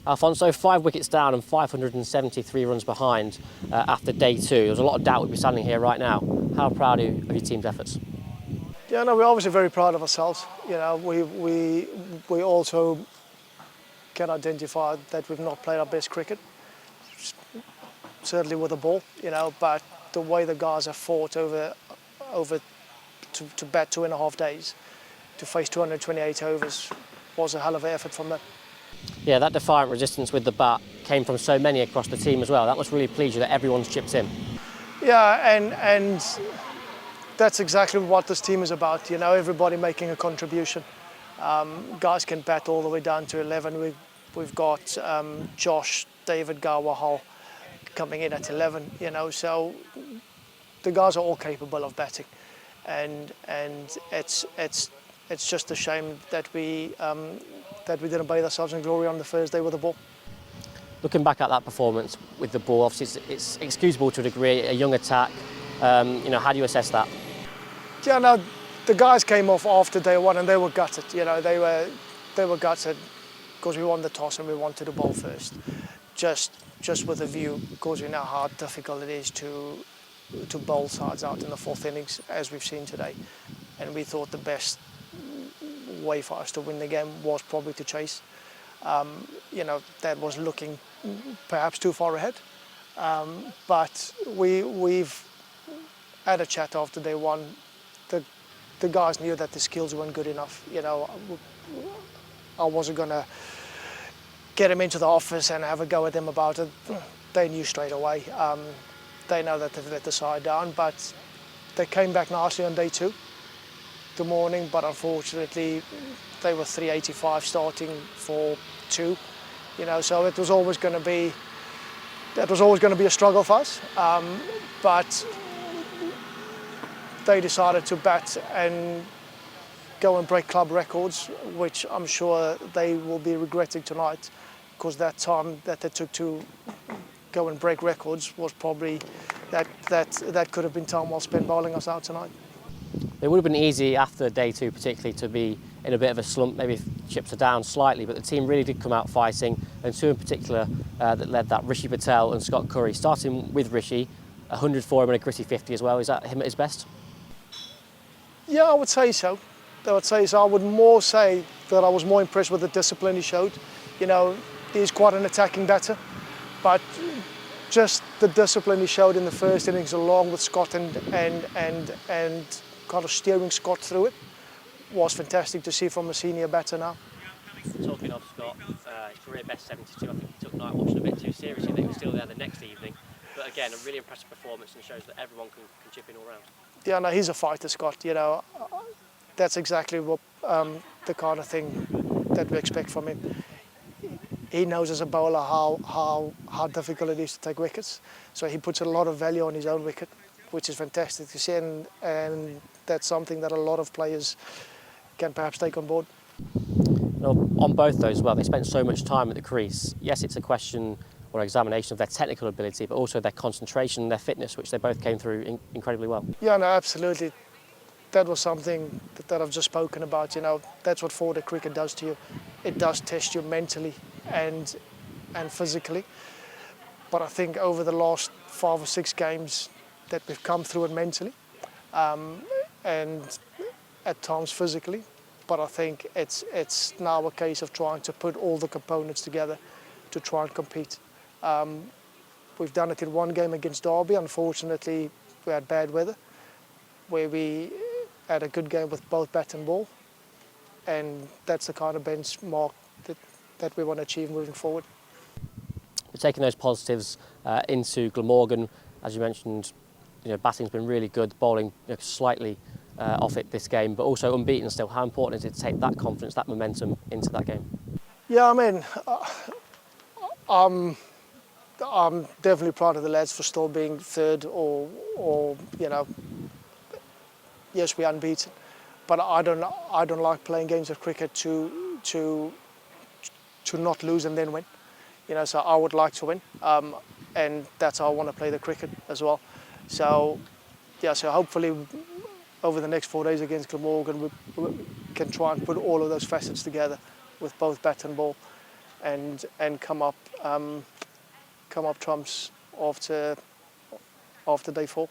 Alfonso, 5 wickets down and 573 runs behind after day 2. There was a lot of doubt we'd be standing here right now. How proud are you of your team's efforts? Yeah, no, we're obviously very proud of ourselves. You know, we also can identify that we've not played our best cricket, certainly with the ball. You know, but the way the guys have fought over to bat 2.5 days, to face 228 overs, was a hell of an effort from them. Yeah, that defiant resistance with the bat came from so many across the team as well. That must really please you that everyone's chipped in. Yeah, and that's exactly what this team is about. You know, everybody making a contribution. Guys can bat all the way down to 11. We've got Josh, David, Gawahal coming in at 11. You know, so the guys are all capable of batting, and it's just a shame that we didn't bathe ourselves in glory on the first day with the ball. Looking back at that performance with the ball, obviously it's excusable to a degree, a young attack. You know, how do you assess that? Yeah, no, the guys came off after day 1 and they were gutted. You know, they were gutted because we won the toss and we wanted to bowl first. Just with a view, because we know how difficult it is to bowl sides out in the 4th innings, as we've seen today. And we thought the best way for us to win the game was probably to chase. You know, that was looking perhaps too far ahead. But we've had a chat after day 1. The guys knew that the skills weren't good enough. You know, I wasn't going to get them into the office and have a go at them about it. They knew straight away. They know that they've let the side down, but they came back nicely on day 2, the morning, but unfortunately they were 385 starting for 2. You know, so it was always going to be a struggle for us. But they decided to bat and go and break club records, which I'm sure they will be regretting tonight, because that time that they took to go and break records was probably that could have been time well spent bowling us out tonight. It would have been easy after day 2 particularly to be in a bit of a slump, maybe if chips are down slightly, but the team really did come out fighting, and 2 in particular that led that, Rishi Patel and Scott Curry. Starting with Rishi, 100 for him and a gritty 50 as well. Is that him at his best? Yeah, I would say so. I would more say that I was more impressed with the discipline he showed. You know, he's quite an attacking batter, but just the discipline he showed in the first innings, along with Scott and kind of steering Scott through it, was fantastic to see from a senior batter now. Talking of Scott, his career best 72. I think he took night watching a bit too seriously. I think he was still there the next evening. But again, a really impressive performance, and shows that everyone can chip in all round. Yeah, no, he's a fighter, Scott. You know, that's exactly what the kind of thing that we expect from him. He knows as a bowler how difficult it is to take wickets. So he puts a lot of value on his own wicket, which is fantastic to see, and that's something that a lot of players can perhaps take on board. Well, on both those as well, they spent so much time at the crease. Yes, it's a question or examination of their technical ability, but also their concentration and their fitness, which they both came through incredibly well. Yeah, no, absolutely. That was something that I've just spoken about. You know, that's what 4-day cricket does to you. It does test you mentally and physically. But I think over the last 5 or 6 games that we've come through it mentally and at times physically. But I think it's now a case of trying to put all the components together to try and compete. We've done it in one game against Derby. Unfortunately, we had bad weather, where we had a good game with both bat and ball. And that's the kind of benchmark that we want to achieve moving forward. We're taking those positives into Glamorgan. As you mentioned, you know, batting's been really good, bowling slightly off it this game, but also unbeaten still. How important is it to take that confidence, that momentum into that game? Yeah, I mean, I'm definitely proud of the lads for still being 3rd or you know, yes, we're unbeaten, but I don't like playing games of cricket to not lose and then win. You know, so I would like to win, and that's how I want to play the cricket as well. So, yeah, so hopefully over the next 4 days against Glamorgan, we can try and put all of those facets together with both bat and ball, and come up trumps after day 4.